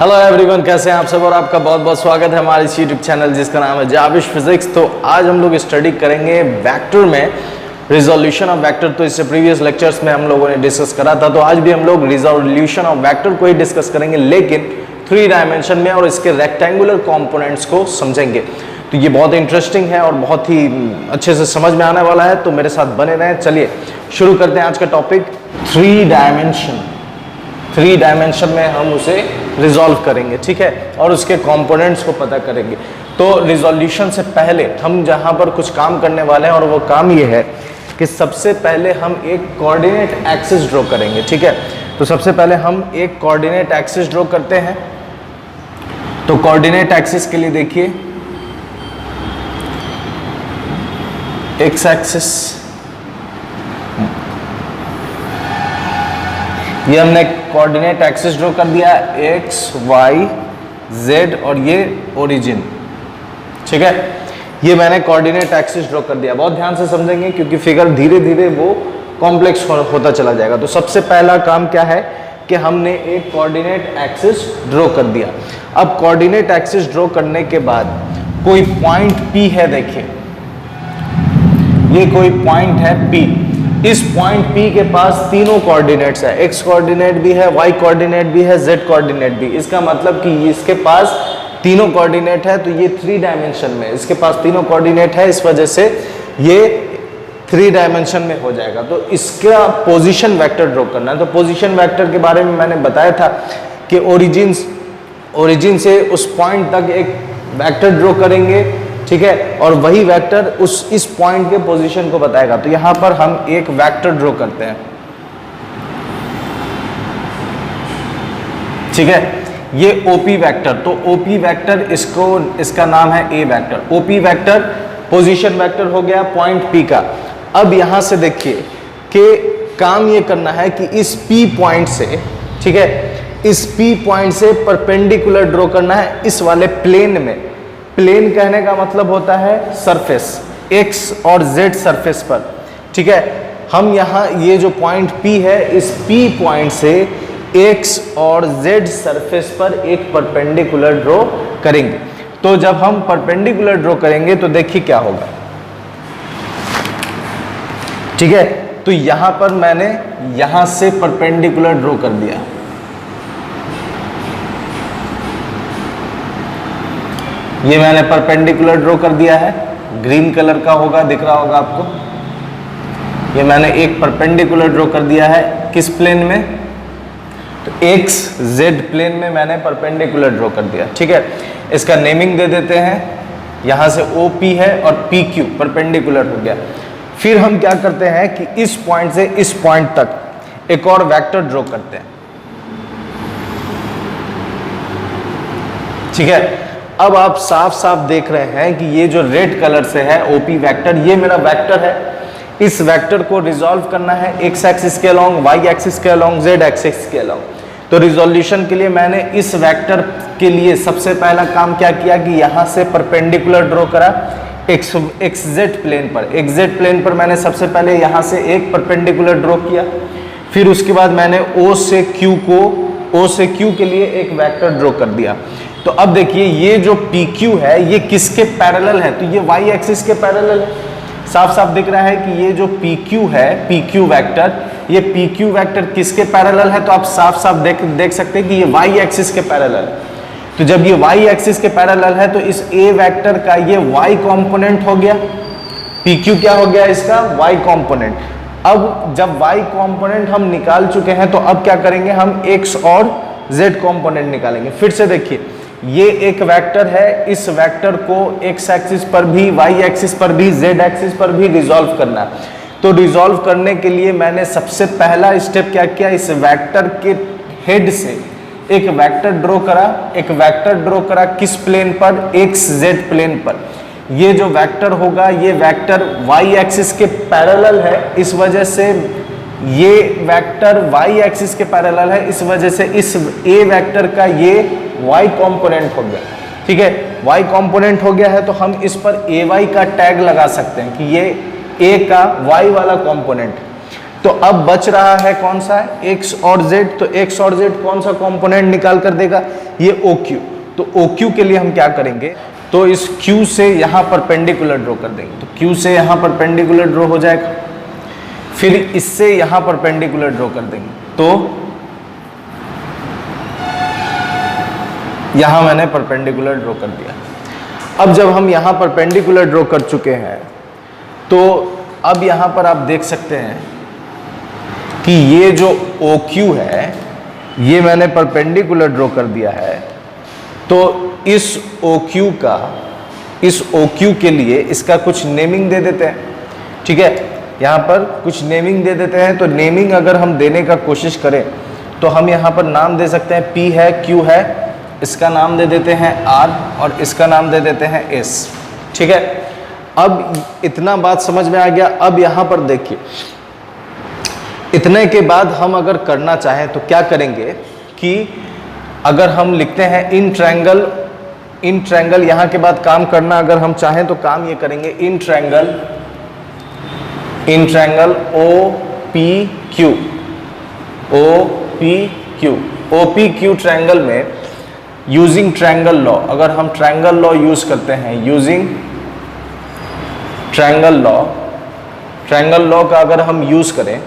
Hello everyone, कैसे हैं आप सब और आपका बहुत बहुत स्वागत है हमारे इस यूट्यूब चैनल जिसका नाम है जाविश फिजिक्स। तो आज हम लोग स्टडी करेंगे वेक्टर में रिजोल्यूशन ऑफ वेक्टर। तो इससे प्रीवियस लेक्चर्स में हम लोगों ने डिस्कस करा था, तो आज भी हम लोग रिजोल्यूशन ऑफ वेक्टर को ही डिस्कस करेंगे, लेकिन 3 डायमेंशन में और इसके रेक्टेंगुलर कंपोनेंट्स को समझेंगे। तो ये बहुत इंटरेस्टिंग है और बहुत ही अच्छे से समझ में आने वाला है, तो मेरे साथ बने रहें। चलिए शुरू करते हैं आज का टॉपिक 3 डायमेंशन। 3 डायमेंशन में हम उसे रिजॉल्व करेंगे, ठीक है, और उसके कंपोनेंट्स को पता करेंगे। तो रिजोल्यूशन से पहले हम जहां पर कुछ काम करने वाले हैं, और वो काम ये है कि सबसे पहले हम एक कोऑर्डिनेट एक्सिस ड्रॉ करेंगे, ठीक है। तो सबसे पहले हम एक कोऑर्डिनेट एक्सिस ड्रॉ करते हैं। तो कोऑर्डिनेट एक्सिस के लिए देखिए, एक्स एक्सिस, ये हमने कोऑर्डिनेट एक्सिस ड्रॉ कर दिया, एक्स वाई जेड, और ये ओरिजिन, ठीक है। ये मैंने कोऑर्डिनेट एक्सिस ड्रॉ कर दिया। बहुत ध्यान से समझेंगे क्योंकि फिगर धीरे धीरे वो कॉम्प्लेक्स होता चला जाएगा। तो सबसे पहला काम क्या है कि हमने एक कोऑर्डिनेट एक्सिस ड्रॉ कर दिया। अब कोऑर्डिनेट एक्सिस ड्रॉ करने के बाद कोई पॉइंट P है, देखिए ये कोई पॉइंट है P। इस पॉइंट P के पास तीनों कोऑर्डिनेट्स है, x कोऑर्डिनेट भी है, y कोऑर्डिनेट भी है, z कोऑर्डिनेट भी। इसका मतलब कि इसके पास तीनों कोऑर्डिनेट है, तो ये 3 डायमेंशन में इसके पास तीनों कोऑर्डिनेट है, इस वजह से ये 3 डायमेंशन में हो जाएगा। तो इसका पोजीशन वेक्टर ड्रॉ करना है। तो पोजीशन वेक्टर के बारे में मैंने बताया था कि ओरिजिन से उस पॉइंट तक एक वेक्टर ड्रॉ करेंगे, ठीक है, और वही वेक्टर इस पॉइंट के पोजीशन को बताएगा। तो यहां पर हम एक वेक्टर ड्रॉ करते हैं, ठीक है, ये OP वेक्टर। तो OP वेक्टर इसका नाम है A vector. OP vector position vector हो गया पॉइंट P का। अब यहां से देखिए कि काम ये करना है कि इस P पॉइंट से, ठीक है, इस P पॉइंट से परपेंडिकुलर ड्रॉ करना है इस वाले प्लेन में। प्लेन कहने का मतलब होता है सरफेस, x और z सरफेस पर, ठीक है। हम यहाँ ये जो पॉइंट P है, इस P पॉइंट से x और z सरफेस पर एक परपेंडिकुलर ड्रॉ करेंगे। तो जब हम परपेंडिकुलर ड्रॉ करेंगे तो देखिए क्या होगा, ठीक है। तो यहां पर मैंने यहां से परपेंडिकुलर ड्रॉ कर दिया, ये मैंने परपेंडिकुलर ड्रॉ कर दिया है, ग्रीन कलर का होगा, दिख रहा होगा आपको। ये मैंने एक परपेंडिकुलर ड्रॉ कर दिया है किस प्लेन में, तो एक्स जेड प्लेन में मैंने परपेंडिकुलर ड्रॉ कर दिया, ठीक है। इसका नेमिंग दे देते हैं, यहां से OP है और PQ परपेंडिकुलर हो गया। फिर हम क्या करते हैं कि इस पॉइंट से इस पॉइंट तक एक और वेक्टर ड्रॉ करते हैं, ठीक है। अब आप साफ साफ देख रहे हैं कि ये जो रेड कलर से है OP वेक्टर, ये मेरा वेक्टर है। इस वेक्टर को रिजॉल्व करना है x एक्सिस के अलोंग, y एक्सिस के अलोंग, z एक्सिस के अलोंग। तो रिजोल्यूशन के लिए मैंने इस वेक्टर के लिए सबसे पहला काम क्या किया कि यहां से परपेंडिकुलर ड्रॉ करा xz प्लेन पर। xz प्लेन पर मैंने सबसे पहले यहां से एक परपेंडिकुलर ड्रॉ किया। फिर उसके बाद मैंने O से Q के लिए एक वेक्टर ड्रॉ कर दिया। तो अब देखिए ये जो PQ है ये किसके पैरेलल है, तो ये y एक्सिस के पैरेलल है। साफ साफ दिख रहा है कि ये जो PQ है, PQ वेक्टर, ये PQ वेक्टर किसके पैरेलल है, तो आप साफ साफ देख सकते हैं कि ये y एक्सिस के पैरेलल है। तो जब ये y एक्सिस के पैरेलल है तो इस A वेक्टर का ये y कंपोनेंट हो गया, PQ क्या हो गया इसका y कंपोनेंट। अब जब y कंपोनेंट हम निकाल चुके हैं तो अब क्या करेंगे, हम x और z कंपोनेंट निकालेंगे। फिर से देखिए ये एक वेक्टर है, इस वेक्टर को x एक्सिस पर भी, y एक्सिस पर भी, z एक्सिस पर भी रिजॉल्व करना है। तो रिजॉल्व करने के लिए मैंने सबसे पहला स्टेप क्या किया, इस वेक्टर के हेड से एक वेक्टर ड्रॉ करा। एक वेक्टर ड्रॉ करा किस प्लेन पर, xz प्लेन पर। ये जो वेक्टर होगा ये वेक्टर y एक्सिस के पैरेलल है, इस वजह से ये वेक्टर y एक्सिस के पैरेलल है, इस वजह से इस A वेक्टर का ये y कंपोनेंट हो गया, ठीक है। y कंपोनेंट हो गया है तो हम इस पर ay का टैग लगा सकते हैं कि ये A का y वाला कंपोनेंट। तो अब बच रहा है कौन सा है, एक्स और जेड। तो एक्स और जेड कौन सा कंपोनेंट निकाल कर देगा, ये ओ क्यू। तो ओ क्यू के लिए हम क्या करेंगे, तो इस क्यू से यहां परपेंडिकुलर ड्रॉ कर देंगे। तो क्यू से यहां परपेंडिकुलर ड्रॉ हो जाएगा, फिर इससे यहां परपेंडिकुलर ड्रॉ कर देंगे। तो यहां मैंने परपेंडिकुलर ड्रॉ कर दिया। अब जब हम यहां परपेंडिकुलर ड्रॉ कर चुके हैं, तो अब यहां पर आप देख सकते हैं कि ये जो ओ क्यू है, ये मैंने परपेंडिकुलर ड्रॉ कर दिया है। तो इस ओ क्यू का, इस ओ क्यू के लिए इसका कुछ नेमिंग दे देते हैं, ठीक है। यहाँ पर कुछ नेमिंग दे देते हैं। तो नेमिंग अगर हम देने का कोशिश करें तो हम यहाँ पर नाम दे सकते हैं, P है, Q है, इसका नाम दे देते हैं R और इसका नाम दे देते हैं S, ठीक है। अब इतना बात समझ में आ गया। अब यहाँ पर देखिए, इतने के बाद हम अगर करना चाहें तो क्या करेंगे कि अगर हम लिखते हैं इन ट्रायंगल, यहाँ के बाद काम करना अगर हम चाहें तो काम ये करेंगे, इन ट्रायंगल OPQ, OPQ ट्रायंगल में यूजिंग ट्रायंगल लॉ, अगर हम ट्रायंगल लॉ यूज करते हैं, यूजिंग ट्रायंगल लॉ का अगर हम यूज करें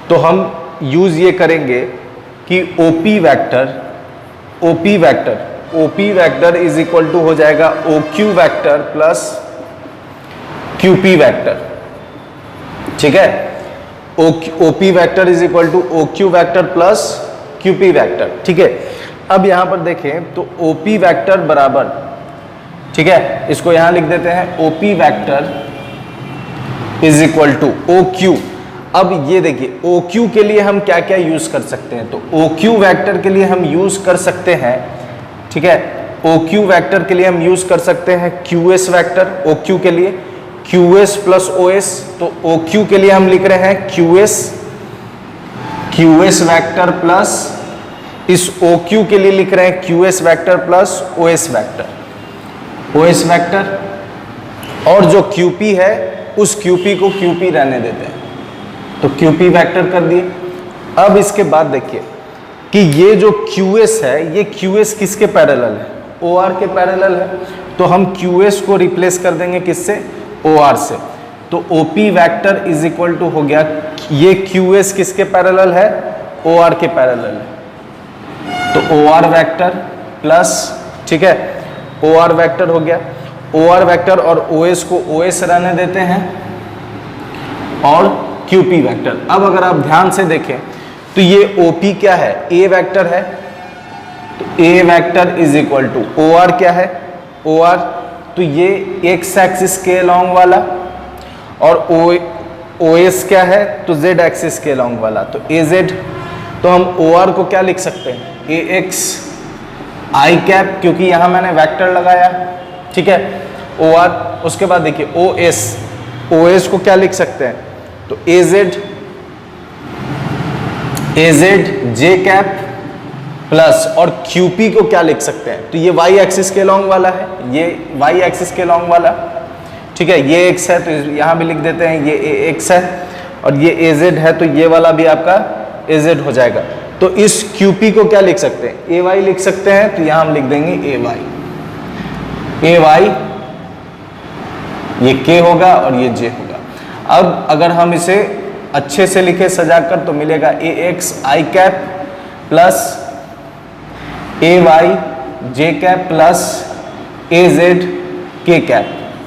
तो हम यूज ये करेंगे कि OP vector is equal to हो जाएगा OQ vector plus QP vector, ठीक है। OP vector is equal to OQ vector plus QP vector, ठीक है। अब यहां पर देखें तो OP वेक्टर बराबर, ठीक है, इसको यहां लिख देते हैं OP vector is equal to OQ। अब ये देखिए OQ के लिए हम क्या क्या यूज कर सकते हैं, तो OQ वेक्टर के लिए हम यूज कर सकते हैं, ठीक है, OQ वेक्टर के लिए हम यूज कर सकते हैं QS वेक्टर, OQ के लिए QS प्लस OS। तो OQ के लिए हम लिख रहे हैं QS वेक्टर प्लस, इस OQ के लिए लिख रहे हैं QS vector plus OS vector, और जो QP है उस QP को QP रहने देते हैं, तो QP वेक्टर कर दिए। अब इसके बाद देखिए कि ये जो QS है, ये QS किसके पैरेलल है, OR के पैरेलल है। तो हम QS को रिप्लेस कर देंगे किससे, OR से। तो OP vector is equal to हो गया, ये QS किसके पैरेलल है, OR के पैरेलल है, तो OR वेक्टर प्लस, ठीक है, OR वेक्टर हो गया। OR वेक्टर और OS को OS रहने देते हैं और QP वेक्टर। अब अगर आप ध्यान से देखें तो ये OP क्या है, A वेक्टर है, तो A vector is equal to OR क्या है, OR, तो ये x एक्सिस के अलोंग वाला, और OS क्या है, तो Z एक्सिस के अलोंग वाला, तो AZ। तो हम OR को क्या लिख सकते हैं, AX I कैप, क्योंकि यहां मैंने वेक्टर लगाया, ठीक है, OR। उसके बाद देखिए OS को क्या लिख सकते हैं, तो AZ J कैप प्लस, और QP को क्या लिख सकते हैं, तो ये Y एक्सिस के लॉन्ग वाला है, ये Y एक्सिस के लॉन्ग वाला, ठीक है, ये X है तो यहां भी लिख देते हैं ये AX है, और ये AZ है तो ये वाला भी आपका AZ हो जाएगा। तो इस QP को क्या लिख सकते हैं, AY लिख सकते हैं, तो यहां हम लिख देंगे AY, ये K होगा और ये J होगा। अब अगर हम इसे अच्छे से लिखे सजाकर तो मिलेगा AX I cap plus AY J cap plus AZ K cap.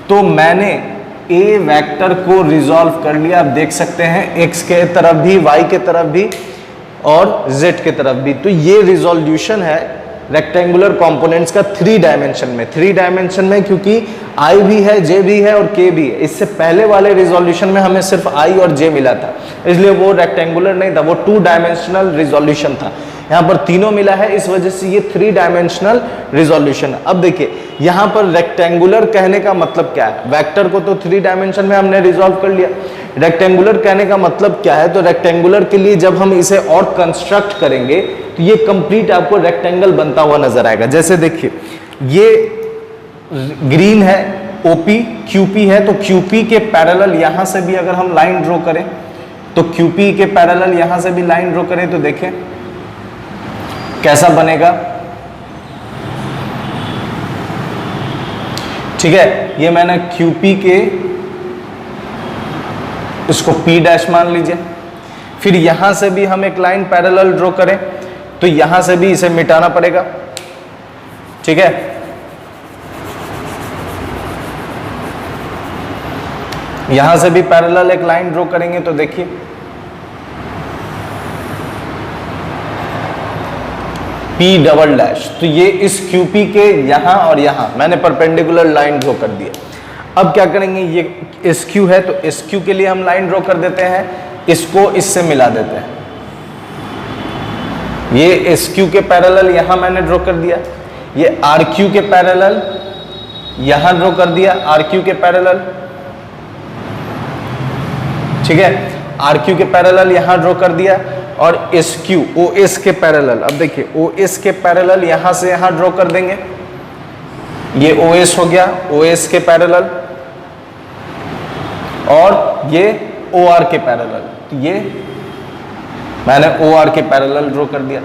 तो मैंने A वेक्टर को रिजॉल्व कर लिया। आप देख सकते हैं X के तरफ भी, Y के तरफ भी और Z के तरफ भी। तो ये रिजोल्यूशन है रेक्टेंगुलर कंपोनेंट्स का 3 डायमेंशन में। 3 डायमेंशन में क्योंकि I भी है, J भी है और K भी है। इससे पहले वाले रिजोल्यूशन में हमें सिर्फ I और J मिला था, इसलिए वो रेक्टेंगुलर नहीं था, वो 2 डायमेंशनल रिजोल्यूशन था। यहाँ पर तीनों मिला है, इस वजह से ये 3 डायमेंशनल रिजोल्यूशन है। अब देखिए यहाँ पर रेक्टेंगुलर कहने का मतलब क्या है, वेक्टर को तो 3 डायमेंशन में हमने रिजॉल्व कर लिया। रेक्टेंगुलर कहने का मतलब क्या है, तो रेक्टेंगुलर के लिए जब हम इसे और कंस्ट्रक्ट करेंगे तो ये कंप्लीट आपको रेक्टेंगल बनता हुआ नजर आएगा। जैसे देखिए ये ग्रीन है, OP QP है, तो QP के पैरेलल यहां से भी अगर हम लाइन ड्रॉ करें तो QP के पैरेलल यहां से भी लाइन ड्रॉ करें तो देखें कैसा बनेगा। ठीक है, ये मैंने QP के इसको P डैश मान लीजिए। फिर यहां से भी हम एक लाइन पैरेलल ड्रॉ करें तो यहां से भी इसे मिटाना पड़ेगा। ठीक है, यहां से भी पैरेलल एक लाइन ड्रॉ करेंगे तो देखिए P डबल डैश, तो ये इस QP के यहां और यहां मैंने परपेंडिकुलर लाइन ड्रॉ कर दिया। अब क्या करेंगे, ये SQ है तो SQ के लिए हम लाइन ड्रॉ कर देते हैं, इसको इससे मिला देते हैं। ये SQ के पैरेलल यहां मैंने ड्रॉ कर दिया, ये RQ के पैरेलल यहां ड्रॉ कर दिया, RQ के पैरेलल। ठीक है, RQ के पैरेलल यहां ड्रॉ कर दिया और SQ OS के पैरेलल, अब देखिए OS के पैरेलल यहां से यहां ड्रॉ कर देंगे, ये OS हो गया, OS के पैरेलल, और ये OR के पैरेलल, तो ये मैंने OR के पैरेलल ड्रॉ कर दिया।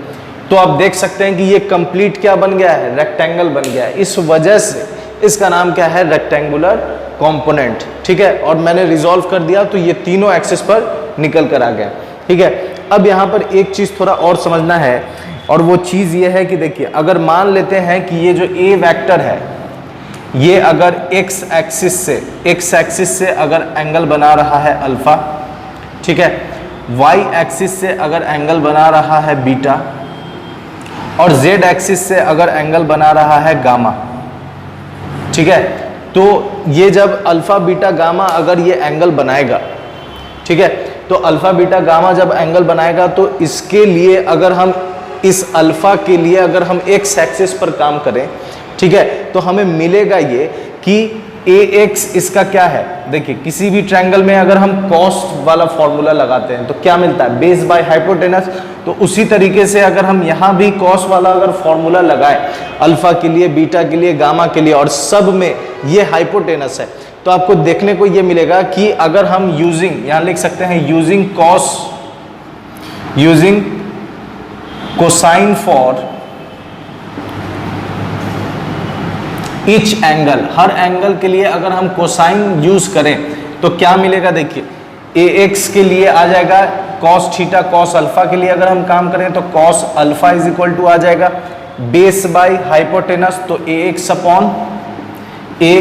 तो आप देख सकते हैं कि ये कंप्लीट क्या बन गया है, रेक्टेंगल बन गया है। इस वजह से इसका नाम क्या है, रेक्टेंगुलर कंपोनेंट। ठीक है, और मैंने रिजॉल्व कर दिया तो ये तीनों एक्सिस पर निकल कर आ गया। ठीक है, अब यहाँ पर एक चीज थोड़ा और समझना है, और वो चीज ये है कि देखिए अगर मान लेते हैं कि ये जो A वेक्टर है ये अगर x एक्सिस से अगर एंगल बना रहा है अल्फा, ठीक है, y एक्सिस से अगर एंगल बना रहा है बीटा, और z एक्सिस से अगर एंगल बना रहा है गामा। ठीक है, तो ये जब अल्फा बीटा गामा अगर ये एंगल बनाएगा, ठीक है, तो अल्फा बीटा गामा जब एंगल बनाएगा तो इसके लिए अगर हम इस अल्फा के लिए अगर हम x एक्सिस पर काम करें, ठीक है, तो हमें मिलेगा ये कि AX इसका क्या है, देखिए किसी भी ट्रायंगल में अगर हम कॉस्ट वाला फॉर्मूला लगाते हैं तो क्या मिलता है, बेस बाय हाइपोटेनस। तो उसी तरीके से अगर हम यहाँ भी कॉस वाला अगर फॉर्मूला लगाएं अल्फा के लिए, बीटा के लिए, गामा के लिए, और सब में ये हाइपोटेनस है, तो आपको देखने को ये मिलेगा कि अगर हम यूजिंग, यहां लिख सकते हैं using cosine for each angle, her angle के लिए अगर हम कोसाइन यूज करें तो क्या मिलेगा, देखिए AX के लिए आ जाएगा कॉस थीटा, कॉस अल्फा के लिए अगर हम काम करें तो cos alpha is equal to आ जाएगा बेस बाय हाइपोटेनस, तो AX अपॉन A,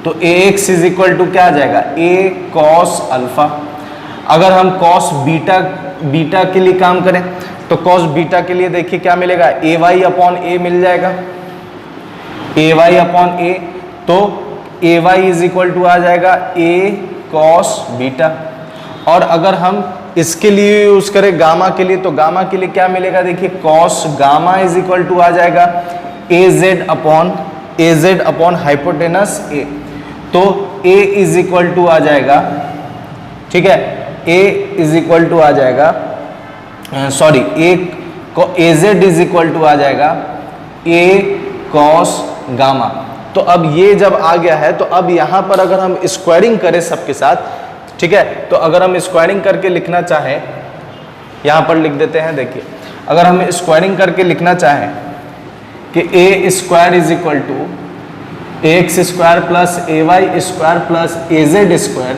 तो AX इज इक्वल टू क्या आ जाएगा, A कॉस अल्फा। अगर हम कॉस बीटा के लिए काम करें तो कॉस बीटा के लिए देखिए क्या मिलेगा, AY अपॉन A मिल जाएगा, AY अपॉन A, तो AY इज इक्वल टू आ जाएगा A कॉस बीटा। और अगर हम इसके लिए यूज करें गामा के लिए, तो गामा के लिए क्या मिलेगा, देखिए cos gamma is equal to आ जाएगा AZ अपॉन हाइपोटेनस A, तो A इज इक्वल टू आ जाएगा, ठीक है, A इज इक्वल टू आ जाएगा, sorry AZ is equal to आ जाएगा A कॉस गामा। तो अब ये जब आ गया है तो अब यहां पर अगर हम स्क्वायरिंग करें सबके साथ, ठीक है, तो अगर हम स्क्वायरिंग करके लिखना चाहें, यहां पर लिख देते हैं, देखिए अगर हम स्क्वायरिंग करके लिखना चाहें कि A square is equal to AX square plus AY square plus AZ square,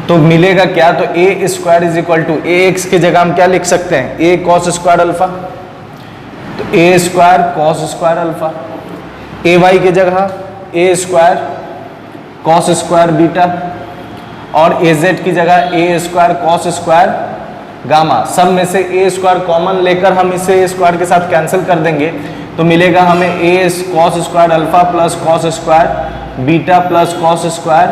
तो मिलेगा क्या, तो A square is equal to AX की जगह हम क्या लिख सकते हैं, A कॉस स्क्वायर अल्फा, तो A square cos square alpha, AY की जगह A square cos square beta, और AZ की जगह A square cos square gamma. सब में से A स्क्वायर कॉमन लेकर हम इसे A स्क्वायर के साथ कैंसिल कर देंगे तो मिलेगा हमें A cos square alpha plus cos square beta plus cos square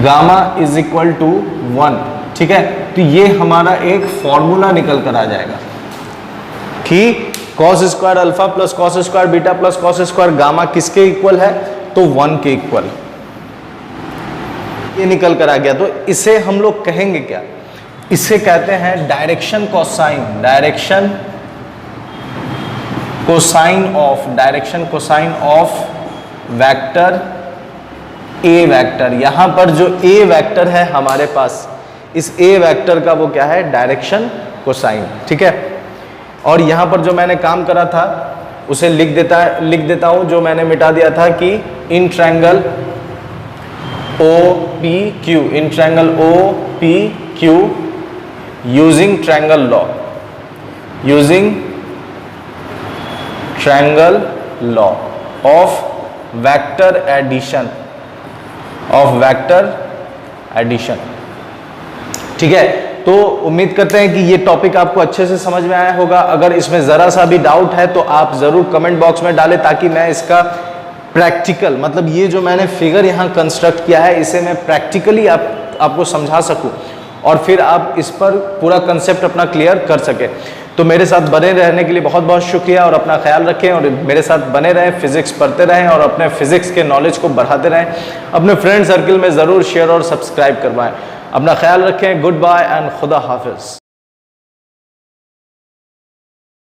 gamma is equal to 1। ठीक है, तो ये हमारा एक फॉर्मूला निकल कर आ जाएगा कि cos square alpha plus cos square beta plus cos square gamma किसके इक्वल है, तो 1 के इक्वल। ये निकल कर आ गया, तो इसे हम लोग कहेंगे क्या, इसे कहते हैं direction cosine, direction cosine of vector A vector. यहां पर जो ए वेक्टर है हमारे पास, इस ए वेक्टर का वो क्या है, डायरेक्शन कोसाइन, ठीक है। और यहां पर जो मैंने काम करा था उसे लिख देता हूं, जो मैंने मिटा दिया था कि in triangle OPQ, in triangle OPQ using triangle law, using triangle law of vector addition, of vector addition, ठीक है। तो उम्मीद करते हैं कि ये टॉपिक आपको अच्छे से समझ में आया होगा। अगर इसमें जरा सा भी डाउट है तो आप जरूर कमेंट बॉक्स में डालें, ताकि मैं इसका प्रैक्टिकल, मतलब ये जो मैंने फिगर यहाँ कंस्ट्रक्ट किया है इसे मैं प्रैक्टिकली आपको समझा सकूं और फिर आप इस पर पूरा कंसेप्ट अपना क्लियर कर सके। तो मेरे साथ बने रहने के लिए बहुत बहुत शुक्रिया, और अपना ख्याल रखें और मेरे साथ बने रहें, फिजिक्स पढ़ते रहें और अपने फिजिक्स के नॉलेज को बढ़ाते रहें। अपने फ्रेंड सर्किल में ज़रूर शेयर और सब्सक्राइब करवाएं। अपना ख्याल रखें। गुड बाय एंड खुदा हाफिज़।